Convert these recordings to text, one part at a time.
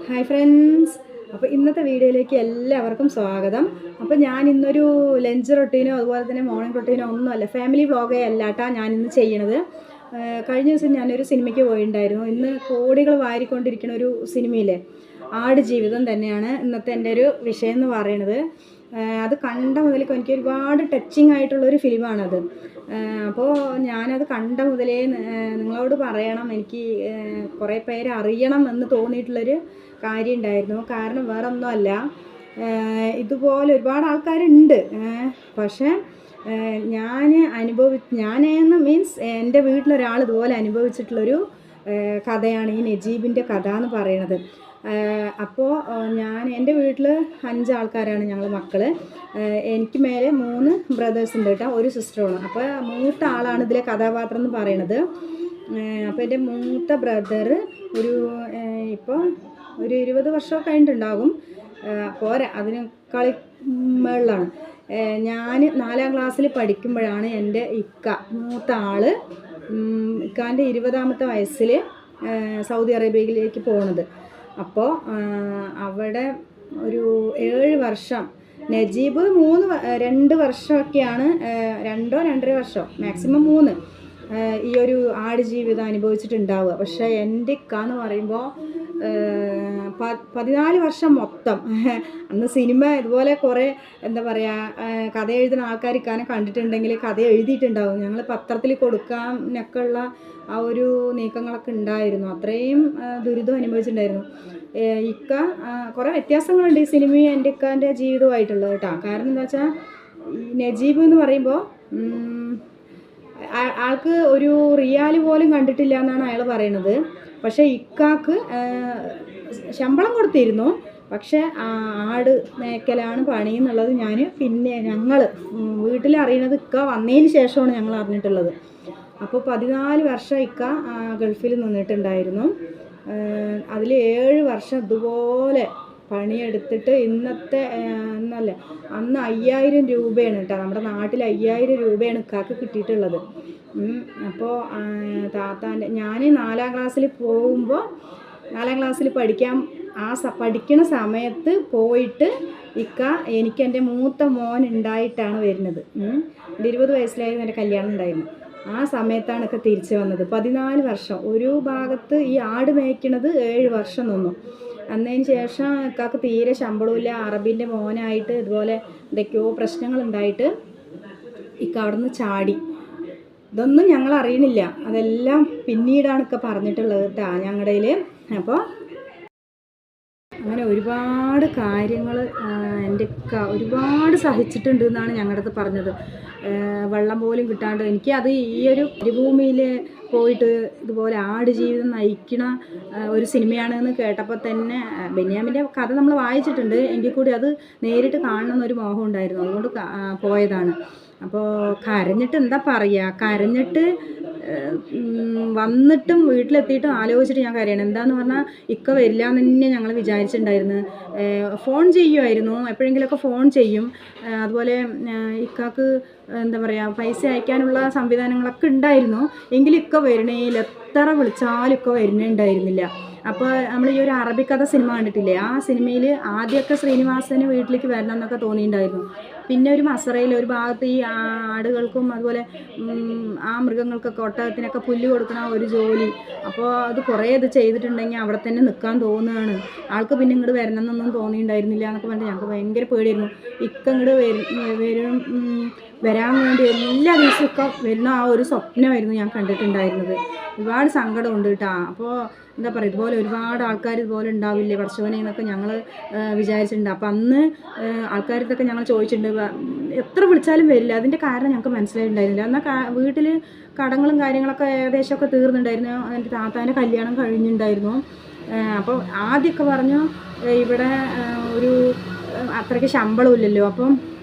Hi friends. അപ്പോൾ ഇന്നത്തെ വീഡിയോയിലേക്ക് എല്ലാവർക്കും സ്വാഗതം. അപ്പോൾ ഞാൻ ഇന്നൊരു ലഞ്ച് റൊട്ടീനോ അതുപോലെ തന്നെ മോർണിംഗ് റൊട്ടീനോ ഒന്നുമല്ല, ഫാമിലി വ്ളോഗേ അല്ലാട്ടാ ഞാനിന്ന് ചെയ്യണത്. കഴിഞ്ഞ ദിവസം ഞാനൊരു സിനിമയ്ക്ക് പോയിട്ടുണ്ടായിരുന്നു. ഇന്ന് കോടികൾ വാരിക്കൊണ്ടിരിക്കുന്ന ഒരു സിനിമയിലെ ആട് ജീവിതം തന്നെയാണ് ഇന്നത്തെ എൻ്റെ ഒരു വിഷയം എന്ന് പറയുന്നത്. അത് കണ്ട മുതലേക്ക് എനിക്ക് ഒരുപാട് ടച്ചിങ് ആയിട്ടുള്ളൊരു ഫിലിമാണത്. അപ്പോൾ ഞാനത് കണ്ട മുതലേ നിങ്ങളോട് പറയണം, എനിക്ക് കുറേ പേര് അറിയണം എന്ന് തോന്നിയിട്ടുള്ളൊരു കാര്യം ഉണ്ടായിരുന്നു. കാരണം വേറെ ഒന്നുമല്ല, ഇതുപോലെ ഒരുപാട് ആൾക്കാരുണ്ട്. പക്ഷേ ഞാനെന്ന് മീൻസ് എൻ്റെ വീട്ടിലൊരാൾ ഇതുപോലെ അനുഭവിച്ചിട്ടുള്ളൊരു കഥയാണ് ഈ നജീബിൻ്റെ കഥ എന്ന് പറയുന്നത്. അപ്പോൾ എൻ്റെ വീട്ടിൽ 5 ആൾക്കാരാണ് ഞങ്ങൾ മക്കൾ. എനിക്ക് മേലെ 3 ബ്രദേഴ്സ് ഉണ്ട് കേട്ടോ, ഒരു സിസ്റ്ററുമാണ്. അപ്പോൾ മൂത്ത ആളാണ് ഇതിലെ കഥാപാത്രം എന്ന് പറയുന്നത്. അപ്പോൾ എൻ്റെ മൂത്ത ബ്രദർ ഇപ്പോൾ ഒരു 20 വർഷമൊക്കെ കഴിഞ്ഞിട്ടുണ്ടാകും, പോരാ അതിനേക്കാൾ മുകളിലാണ്. ഞാൻ 4ാം ക്ലാസ്സിൽ പഠിക്കുമ്പോഴാണ് എൻ്റെ മൂത്ത ആൾ ഇക്കാൻ്റെ 20ാമത്തെ വയസ്സിൽ സൗദി അറേബ്യയിലേക്ക് പോകുന്നത്. അപ്പോൾ അവിടെ ഒരു 7 വർഷം, നജീബ് 2 വർഷമൊക്കെയാണ്, 2-2.5 വർഷം മാക്സിമം 3 ഈ ഒരു ആടുജീവിതം അനുഭവിച്ചിട്ടുണ്ടാവുക. പക്ഷേ എൻ്റെ എന്ന് പറയുമ്പോൾ 14 വർഷം മൊത്തം. അന്ന് സിനിമ ഇതുപോലെ കുറേ എന്താ പറയുക, കഥ എഴുതുന്ന ആൾക്കാർ ഇക്കാനെ കണ്ടിട്ടുണ്ടെങ്കിൽ കഥ എഴുതിയിട്ടുണ്ടാവും. ഞങ്ങൾ പത്രത്തിൽ കൊടുക്കാനൊക്കെ ഉള്ള ആ ഒരു നീക്കങ്ങളൊക്കെ ഉണ്ടായിരുന്നു. അത്രയും ദുരിതം അനുഭവിച്ചിട്ടുണ്ടായിരുന്നു. കുറേ വ്യത്യാസങ്ങളുണ്ട് ഈ സിനിമയും എൻ്റെ ഇക്കാൻ്റെ ജീവിതമായിട്ടുള്ളത് കേട്ടോ. കാരണം എന്താ വെച്ചാൽ, നജീബ് എന്ന് പറയുമ്പോൾ ആൾക്ക് ഒരു റിയാൽ പോലും കണ്ടിട്ടില്ല എന്നാണ് അയാൾ പറയുന്നത്. പക്ഷേ ഇക്കാക്ക് ശമ്പളം കൊടുത്തിരുന്നു. പക്ഷേ ആട് മേക്കലാണ് പണി എന്നുള്ളത് ഞങ്ങൾ വീട്ടിൽ അറിയണത് ഇക്ക വന്നതിന് ശേഷമാണ് ഞങ്ങൾ അറിഞ്ഞിട്ടുള്ളത്. അപ്പോൾ 14 വർഷം ഇക്ക ഗൾഫിൽ നിന്നിട്ടുണ്ടായിരുന്നു. അതിൽ 7 വർഷം ഇതുപോലെ പണിയെടുത്തിട്ട് അന്ന് 5000 രൂപയാണ് കേട്ടോ, നമ്മുടെ നാട്ടിൽ 5000 രൂപയാണ് ഇക്കാക്ക് കിട്ടിയിട്ടുള്ളത്. അപ്പോൾ ഞാൻ 4ാം ക്ലാസ്സിൽ പോകുമ്പോൾ, 4ാം ക്ലാസ്സിൽ പഠിക്കണ സമയത്ത് പോയിട്ട് എനിക്ക് എൻ്റെ മൂത്ത മോൻ ഉണ്ടായിട്ടാണ് വരുന്നത്. എൻ്റെ 20 വയസ്സിലായിരുന്നു എൻ്റെ കല്യാണം ഉണ്ടായിരുന്നു. ആ സമയത്താണ് ഒക്കെ തിരിച്ചു വന്നത്. 14 വർഷം ഒരു ഭാഗത്ത് ഈ ആട് മേയ്ക്കണത് 7 വർഷം നിന്നു. അന്നതിന് ശേഷം ഇക്കാക്ക് തീരെ ശമ്പളമില്ല. അറബിൻ്റെ മോനായിട്ട് ഇതുപോലെ എന്തൊക്കെയോ പ്രശ്നങ്ങളുണ്ടായിട്ട് ഇക്ക അവിടെ നിന്ന് ചാടി. ഇതൊന്നും ഞങ്ങൾ അറിയണില്ല, അതെല്ലാം പിന്നീടാണ് ഇക്ക പറഞ്ഞിട്ടുള്ളത് കേട്ടോ ഞങ്ങളുടെ കയ്യിൽ. അപ്പോൾ അങ്ങനെ ഒരുപാട് കാര്യങ്ങൾ എൻ്റെ ഇക്ക ഒരുപാട് സഹിച്ചിട്ടുണ്ട് എന്നാണ് ഞങ്ങളുടെ അടുത്ത് പറഞ്ഞത്. വെള്ളം പോലും കിട്ടാണ്ട് അത് ഈ ഒരു മരുഭൂമിയിൽ പോയിട്ട് ഇതുപോലെ ആട് ജീവിതം നയിക്കണ ഒരു സിനിമയാണെന്ന് കേട്ടപ്പോൾ തന്നെ, ബെന്യാമിൻ്റെ കഥ നമ്മൾ വായിച്ചിട്ടുണ്ട് എങ്കിൽ കൂടി അത് നേരിട്ട് കാണണമെന്നൊരു മോഹം ഉണ്ടായിരുന്നു. അതുകൊണ്ട് പോയതാണ്. അപ്പോൾ കരഞ്ഞിട്ട് എന്താ പറയുക, കരഞ്ഞിട്ട് വന്നിട്ടും വീട്ടിലെത്തിയിട്ടും ആലോചിച്ചിട്ട് ഞാൻ കരയണം. എന്താന്ന് പറഞ്ഞാൽ, ഇക്ക വരില്ല എന്ന് തന്നെ ഞങ്ങൾ വിചാരിച്ചിട്ടുണ്ടായിരുന്നു. ഫോൺ ചെയ്യുമായിരുന്നു, എപ്പോഴെങ്കിലുമൊക്കെ ഫോൺ ചെയ്യും. അതുപോലെ ഇക്കാക്ക് എന്താ പറയുക, പൈസ അയക്കാനുള്ള സംവിധാനങ്ങളൊക്കെ ഉണ്ടായിരുന്നു. എങ്കിലും ഇക്ക വരണേൽ എത്ര വിളിച്ചാലും ഇക്ക വരുന്നുണ്ടായിരുന്നില്ല. അപ്പോൾ നമ്മൾ ഈ ഒരു അറബിക്കഥ സിനിമ കണ്ടിട്ടില്ലേ, ആ സിനിമയിൽ ആദ്യമൊക്കെ ശ്രീനിവാസന് വീട്ടിലേക്ക് വരണം എന്നൊക്കെ തോന്നിയിട്ടുണ്ടായിരുന്നു. പിന്നെ ഒരു മസറയിൽ ഒരു ഭാഗത്ത് ഈ ആടുകൾക്കും അതുപോലെ ആ മൃഗങ്ങൾക്കൊക്കെ ഒട്ടകത്തിനൊക്കെ പുല്ല് കൊടുക്കണ ഒരു ജോലി. അപ്പോൾ അത് കുറേ ഇത് ചെയ്തിട്ടുണ്ടെങ്കിൽ അവിടെ തന്നെ നിൽക്കാൻ തോന്നുകയാണ്. ആൾക്ക് പിന്നെ ഇങ്ങോട്ട് വരണം എന്നൊന്നും തോന്നിയിട്ടുണ്ടായിരുന്നില്ല എന്നൊക്കെ പറഞ്ഞിട്ട് ഞങ്ങൾക്ക് ഭയങ്കര പേടിയായിരുന്നു. ഇങ്ങോട്ട് വരാൻ വേണ്ടി എല്ലാ ദിവസവും ഒക്കെ വരുന്ന ആ ഒരു സ്വപ്നമായിരുന്നു ഞാൻ കണ്ടിട്ടുണ്ടായിരുന്നത്. ഒരുപാട് സങ്കടമുണ്ട് കേട്ടോ. അപ്പോൾ എന്താ പറയുക, ഇതുപോലെ ഒരുപാട് ആൾക്കാർ ഇതുപോലെ ഉണ്ടാവില്ലേ പടച്ചോനെ എന്നൊക്കെ ഞങ്ങൾ വിചാരിച്ചിട്ടുണ്ട്. അപ്പം അന്ന് ആൾക്കാരിതൊക്കെ ഞങ്ങൾ ചോദിച്ചിട്ടുണ്ട്, എത്ര വിളിച്ചാലും വരില്ല. അതിൻ്റെ കാരണം ഞങ്ങൾക്ക് മനസ്സിലായിട്ടുണ്ടായിരുന്നില്ല. എന്നാൽ വീട്ടിൽ കടങ്ങളും കാര്യങ്ങളൊക്കെ ഏകദേശമൊക്കെ തീർന്നിട്ടുണ്ടായിരുന്നു. എൻ്റെ താത്താൻ്റെ കല്യാണം കഴിഞ്ഞിട്ടുണ്ടായിരുന്നു. അപ്പോൾ ആദ്യമൊക്കെ പറഞ്ഞു ഇവിടെ അത്രയ്ക്ക് ശമ്പളമില്ലല്ലോ, അപ്പം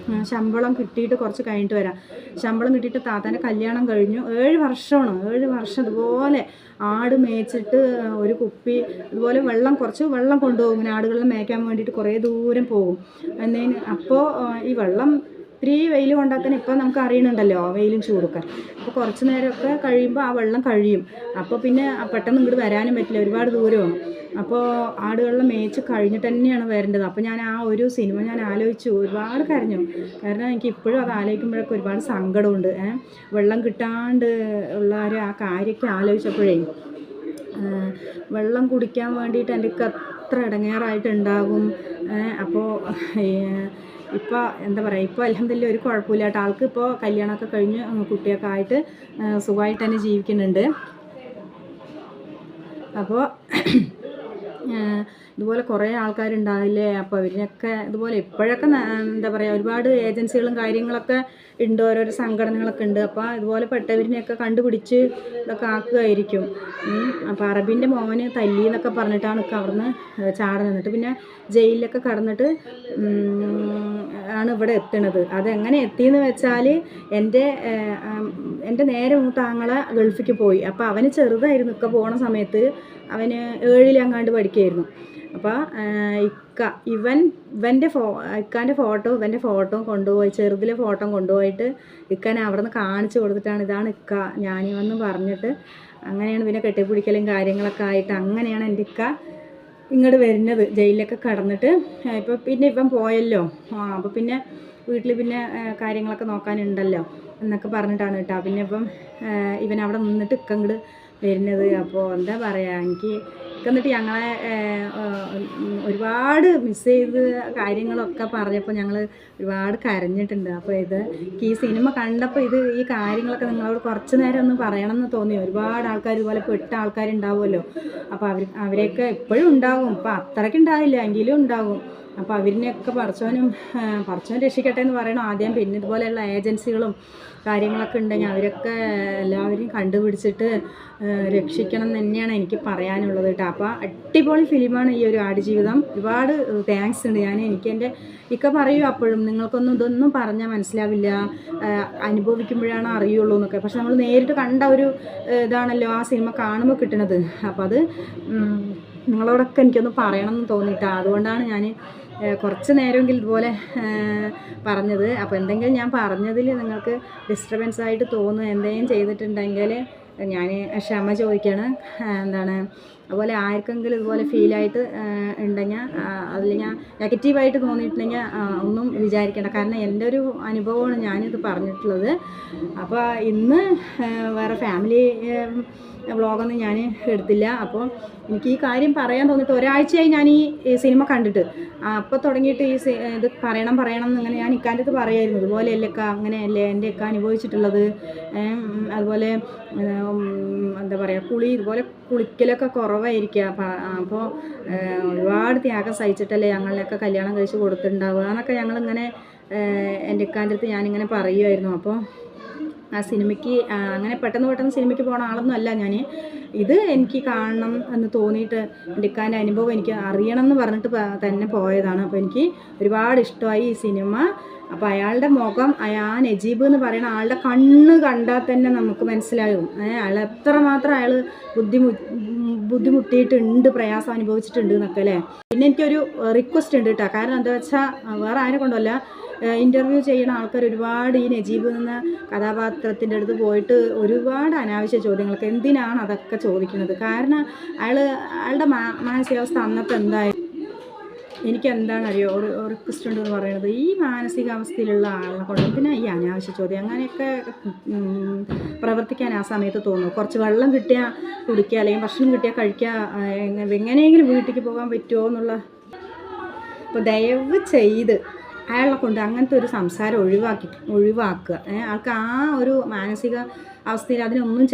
ശമ്പളം കിട്ടിയിട്ട് കുറച്ച് കഴിഞ്ഞിട്ട് വരാം. ശമ്പളം കിട്ടിയിട്ട് താത്താൻ്റെ കല്യാണം കഴിഞ്ഞു. 7 വർഷമാണ്, 7 വർഷം ഇതുപോലെ ആട് മേച്ചിട്ട് ഒരു കുപ്പി ഇതുപോലെ കുറച്ച് വെള്ളം കൊണ്ടുപോകും. ഇങ്ങനെ ആടുകളെ മേയ്ക്കാൻ വേണ്ടിയിട്ട് കുറേ ദൂരം പോകും. അപ്പോൾ ഈ വെള്ളം ഇത്തിരി വെയിൽ കൊണ്ടാൽ തന്നെ ഇപ്പം നമുക്ക് അറിയണുണ്ടല്ലോ വെയിലും ചൂടൊക്കെ. അപ്പോൾ കുറച്ച് നേരമൊക്കെ കഴിയുമ്പോൾ ആ വെള്ളം കഴിയും. അപ്പോൾ പിന്നെ പെട്ടെന്ന് ഇങ്ങോട്ട് വരാനും പറ്റില്ല, ഒരുപാട് ദൂരമാണ്. അപ്പോൾ ആടുകളിലെ മേച്ച് കഴിഞ്ഞിട്ട് തന്നെയാണ് വരേണ്ടത്. അപ്പോൾ ഞാൻ ആ ഒരു സിനിമ ഞാൻ ആലോചിച്ചു, ഒരുപാട് കരഞ്ഞു. കാരണം എനിക്ക് ഇപ്പോഴും അത് ആലോചിക്കുമ്പോഴൊക്കെ ഒരുപാട് സങ്കടമുണ്ട്. വെള്ളം കിട്ടാണ്ട് ഉള്ള ആ കാര്യമൊക്കെ ആലോചിച്ചപ്പോഴേ വെള്ളം കുടിക്കാൻ വേണ്ടിയിട്ട് എനിക്ക് അത്ര ഇടങ്ങേറായിട്ടുണ്ടാകും. അപ്പോൾ ഇപ്പോൾ എന്താ പറയുക, ഇപ്പോൾ അൽഹംദുലില്ലാ ഒരു കുഴപ്പമില്ല കേട്ടോ. ആൾക്ക് ഇപ്പോൾ കല്യാണമൊക്കെ കഴിഞ്ഞ് കുട്ടിയൊക്കെ ആയിട്ട് സുഖമായിട്ട് തന്നെ ജീവിക്കുന്നുണ്ട്. അപ്പോൾ ഇതുപോലെ കുറേ ആൾക്കാരുണ്ടാവില്ലേ, അപ്പോൾ അവരിനൊക്കെ ഇതുപോലെ ഇപ്പോഴൊക്കെ എന്താ പറയുക, ഒരുപാട് ഏജൻസികളും കാര്യങ്ങളൊക്കെ ഉണ്ട്, ഓരോരോ സംഘടനകളൊക്കെ ഉണ്ട്. അപ്പോൾ ഇതുപോലെ പെട്ടവരിനെയൊക്കെ കണ്ടുപിടിച്ച് ഇതൊക്കെ ആക്കുകയായിരിക്കും. അപ്പോൾ അറബിൻ്റെ മോന് തല്ലി എന്നൊക്കെ പറഞ്ഞിട്ടാണ് അവിടുന്ന് ചാടി നിന്നിട്ട് പിന്നെ ജയിലിലൊക്കെ കടന്നിട്ട് ആണ് ഇവിടെ എത്തുന്നത്. അതെങ്ങനെ എത്തിയെന്ന് വെച്ചാൽ എൻ്റെ നേരെ മൂത്ത ആങ്ങളെ ഗൾഫിക്ക് പോയി. അപ്പോൾ അവന് ചെറുതായിരുന്നു, ഇക്ക പോണ സമയത്ത് അവന് 7ലെങ്ങാണ്ട് പഠിക്കുകയായിരുന്നു. അപ്പോൾ ഇക്കാൻ്റെ ഫോട്ടോ ഇവൻ്റെ ഫോട്ടോ കൊണ്ടുപോയി, ചെറുതിലെ ഫോട്ടോ കൊണ്ടുപോയിട്ട് ഇക്കാനെ അവിടെ നിന്ന് കാണിച്ചു കൊടുത്തിട്ടാണ് ഇതാണ് ഇക്ക ഞാനിവന്ന് പറഞ്ഞിട്ട് അങ്ങനെയാണ് പിന്നെ കെട്ടിപ്പിടിക്കലും കാര്യങ്ങളൊക്കെ ആയിട്ട് അങ്ങനെയാണ് എൻ്റെ ഇക്ക ഇങ്ങോട്ട് വരുന്നത്, ജയിലിലൊക്കെ കടന്നിട്ട്. ഇപ്പോൾ പിന്നെ ഇവൻ പോയല്ലോ, അപ്പോൾ പിന്നെ വീട്ടിൽ പിന്നെ കാര്യങ്ങളൊക്കെ നോക്കാനുണ്ടല്ലോ എന്നൊക്കെ പറഞ്ഞിട്ടാണ് കേട്ടോ പിന്നെ ഇപ്പം ഇവൻ അവിടെ നിന്നിട്ട് ഇക്ക ഇങ്ങോട്ട് വരുന്നത്. അപ്പോൾ എന്താ പറയുക, എനിക്ക് എന്നിട്ട് ഞങ്ങളെ ഒരുപാട് മിസ് ചെയ്ത് കാര്യങ്ങളൊക്കെ പറഞ്ഞപ്പോൾ ഞങ്ങൾ ഒരുപാട് കരഞ്ഞിട്ടുണ്ട്. അപ്പോൾ ഈ സിനിമ കണ്ടപ്പോൾ ഈ കാര്യങ്ങളൊക്കെ നിങ്ങളോട് കുറച്ച് നേരം ഒന്ന് പറയണമെന്ന് തോന്നി. ഒരുപാട് ആൾക്കാർ ഇതുപോലെ പെട്ട ആൾക്കാരുണ്ടാവുമല്ലോ, അപ്പോൾ അവരെയൊക്കെ എപ്പോഴും ഉണ്ടാകും, അപ്പോൾ അത്രയ്ക്ക് ഉണ്ടാവില്ല എങ്കിലും ഉണ്ടാകും. അപ്പോൾ അവരിനെയൊക്കെ പടച്ചോൻ രക്ഷിക്കട്ടെ എന്ന് പറയണം ആദ്യം. പിന്നെ ഇതുപോലെയുള്ള ഏജൻസികളും കാര്യങ്ങളൊക്കെ ഉണ്ടെങ്കിൽ അവരൊക്കെ എല്ലാവരെയും കണ്ടുപിടിച്ചിട്ട് രക്ഷിക്കണം എന്ന് തന്നെയാണ് എനിക്ക് പറയാനുള്ളത് കേട്ടോ. അപ്പോൾ അടിപൊളി ഫിലിമാണ് ഈ ഒരു ആടുജീവിതം. ഒരുപാട് താങ്ക്സ് ഉണ്ട്. എനിക്ക് ഇക്ക പറയൂ അപ്പോഴും നിങ്ങൾക്കൊന്നും ഇതൊന്നും പറഞ്ഞാൽ മനസ്സിലാവില്ല, അനുഭവിക്കുമ്പോഴാണ് അറിയുള്ളൂ എന്നൊക്കെ. പക്ഷെ നമ്മൾ നേരിട്ട് കണ്ട ഒരു ഇതാണല്ലോ ആ സിനിമ കാണുമ്പോൾ കിട്ടുന്നത്. അപ്പോൾ അത് നിങ്ങളോടൊക്കെ എനിക്കൊന്ന് പറയണം എന്ന് തോന്നിയിട്ടാണ്, അതുകൊണ്ടാണ് ഞാൻ കുറച്ച് നേരമെങ്കിലും ഇതുപോലെ പറഞ്ഞത്. അപ്പോൾ എന്തെങ്കിലും ഞാൻ പറഞ്ഞതിൽ നിങ്ങൾക്ക് ഡിസ്റ്റർബൻസ് ആയിട്ട് തോന്നുന്നു എന്തെങ്കിലും ചെയ്തിട്ടുണ്ടെങ്കിൽ ഞാൻ ക്ഷമ ചോദിക്കുകയാണ്. അതുപോലെ ആർക്കെങ്കിലും ഇതുപോലെ ഫീലായിട്ട് ഉണ്ടെങ്കിൽ അതിൽ ഞാൻ നെഗറ്റീവായിട്ട് തോന്നിയിട്ടുണ്ടെങ്കിൽ ഒന്നും വിചാരിക്കേണ്ട, കാരണം എൻ്റെ ഒരു അനുഭവമാണ് ഞാനിത് പറഞ്ഞിട്ടുള്ളത്. അപ്പോൾ ഇന്ന് വേറെ ഫാമിലി വ്ളോഗൊന്നും ഞാൻ എടുത്തില്ല. അപ്പോൾ എനിക്ക് ഈ കാര്യം പറയാൻ തോന്നിയിട്ട് ഒരാഴ്ചയായി ഞാൻ ഈ സിനിമ കണ്ടിട്ട്. അപ്പോൾ തുടങ്ങിയിട്ട് ഇത് പറയണം എന്നിങ്ങനെ ഞാൻ ഇക്കാൻ്റെ അടുത്ത് പറയായിരുന്നു, ഇതുപോലെയല്ലേ അക്ക, അങ്ങനെയല്ലേ എൻ്റെ ഒക്കെ അനുഭവിച്ചിട്ടുള്ളത്. അതുപോലെ എന്താ പറയുക, ഇതുപോലെ കുളിക്കലൊക്കെ കുറവായിരിക്കുക. അപ്പോൾ ഒരുപാട് ത്യാഗം സഹിച്ചിട്ടല്ലേ ഞങ്ങളിലൊക്കെ കല്യാണം കഴിച്ച് കൊടുത്തിട്ടുണ്ടാവുക എന്നൊക്കെ ഞങ്ങളിങ്ങനെ എൻ്റെ ഇക്കാൻ്റെ അടുത്ത് ഞാനിങ്ങനെ പറയുമായിരുന്നു. അപ്പോൾ ആ സിനിമയ്ക്ക് അങ്ങനെ പെട്ടെന്ന് സിനിമയ്ക്ക് പോകുന്ന ആളൊന്നും അല്ല ഞാൻ. ഇത് എനിക്ക് കാണണം എന്ന് തോന്നിയിട്ട് എൻ്റെ ഇക്കാൻ്റെ അനുഭവം എനിക്ക് അറിയണം എന്ന് പറഞ്ഞിട്ട് തന്നെ പോയതാണ്. അപ്പോൾ എനിക്ക് ഒരുപാട് ഇഷ്ടമായി ഈ സിനിമ. അപ്പോൾ അയാളുടെ മുഖം, നജീബ് എന്ന് പറയുന്ന ആളുടെ കണ്ണ് കണ്ടാൽ തന്നെ നമുക്ക് മനസ്സിലാകും അയാൾ എത്രമാത്രം ബുദ്ധിമുട്ടിയിട്ടുണ്ട്, പ്രയാസം അനുഭവിച്ചിട്ടുണ്ട് എന്നൊക്കെ അല്ലേ. പിന്നെ എനിക്കൊരു റിക്വസ്റ്റ് ഉണ്ട് കേട്ടോ, കാരണം എന്താ വെച്ചാൽ വേറെ ആരെ കൊണ്ടല്ല, ഇൻ്റർവ്യൂ ചെയ്യുന്ന ആൾക്കാർ ഒരുപാട് ഈ നജീബ് എന്ന കഥാപാത്രത്തിൻ്റെ അടുത്ത് പോയിട്ട് ഒരുപാട് അനാവശ്യ ചോദ്യങ്ങളൊക്കെ എന്തിനാണ് അതൊക്കെ ചോദിക്കുന്നത്. കാരണം അയാളുടെ മാനസികാവസ്ഥ അന്നത്തെ എന്തായാലും എനിക്ക് എന്താണെന്നറിയോ ഒരു റിക്വസ്റ്റ് ഉണ്ടെന്ന് പറയുന്നത്, ഈ മാനസികാവസ്ഥയിലുള്ള ആളെ കൊണ്ട് എന്തിനാ ഈ അനാവശ്യ ചോദ്യം, അങ്ങനെയൊക്കെ പ്രവർത്തിക്കാൻ ആ സമയത്ത് തോന്നുന്നു. കുറച്ച് വെള്ളം കിട്ടിയാൽ കുടിക്കുക, അല്ലെങ്കിൽ ഭക്ഷണം കിട്ടിയാൽ കഴിക്കുക, എങ്ങനെയെങ്കിലും വീട്ടിലേക്ക് പോകാൻ പറ്റുമോ എന്നുള്ള. അപ്പോൾ ദയവ് ചെയ്ത് അയാളെ കൊണ്ട് അങ്ങനത്തെ ഒരു സംസാരം ഒഴിവാക്കുക. ആൾക്ക് ആ ഒരു മാനസിക അവസ്ഥയിൽ അതിനൊന്നും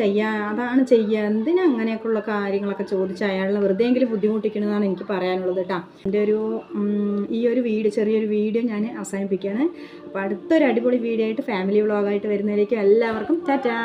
അതാണ് ചെയ്യുക. എന്തിനാ അങ്ങനെയൊക്കെയുള്ള കാര്യങ്ങളൊക്കെ ചോദിച്ച് അയാളെ വെറുതെയെങ്കിലും ബുദ്ധിമുട്ടിക്കണമെന്നാണ് എനിക്ക് പറയാനുള്ളത് കേട്ടോ. എൻ്റെ ഈ ഒരു ചെറിയൊരു വീഡിയോ ഞാൻ അവസാനിപ്പിക്കുകയാണ്. അപ്പോൾ അടുത്തൊരു അടിപൊളി വീഡിയോ ആയിട്ട് ഫാമിലി വ്ളോഗായിട്ട് വരുന്നതിലേക്ക് എല്ലാവർക്കും ടാറ്റാ.